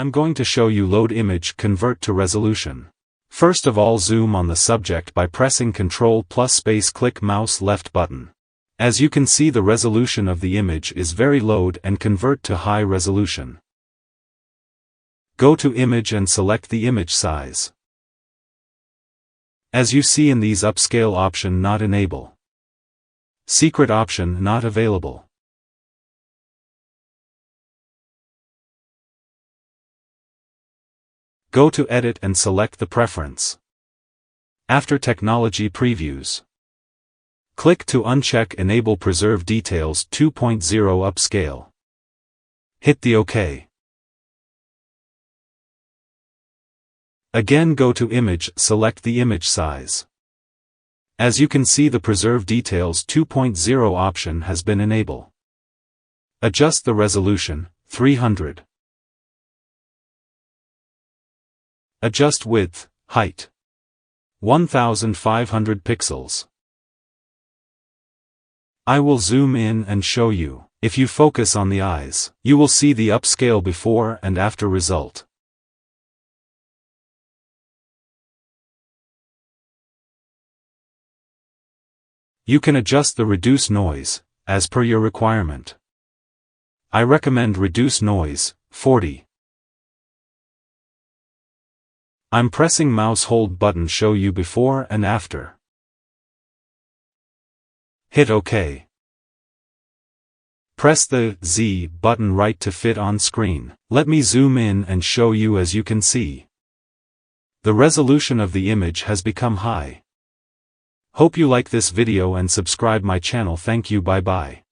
I'm going to show you load image convert to resolution. First of all, zoom on the subject by pressing Ctrl plus space, click mouse left button. As you can see, the resolution of the image is very low and convert to high resolution. Go to image and select the image size. As you see in these, upscale option not enable. Secret option not available. Go to edit and select the preference. After technology previews, click to uncheck enable preserve details 2.0 upscale. Hit the OK. Again, go to image, select the image size. As you can see, the preserve details 2.0 option has been enabled. Adjust the resolution 300. Adjust width, height 1500 pixels. I will zoom in and show you. If you focus on the eyes, you will see the upscale before and after result. You can adjust the reduce noise, as per your requirement. I recommend reduce noise, 40. I'm pressing mouse hold button show you before and after. Hit OK. Press the Z button right to fit on screen. Let me zoom in and show you. As you can see, the resolution of the image has become high. Hope you like this video and subscribe my channel. Thank you. Bye bye.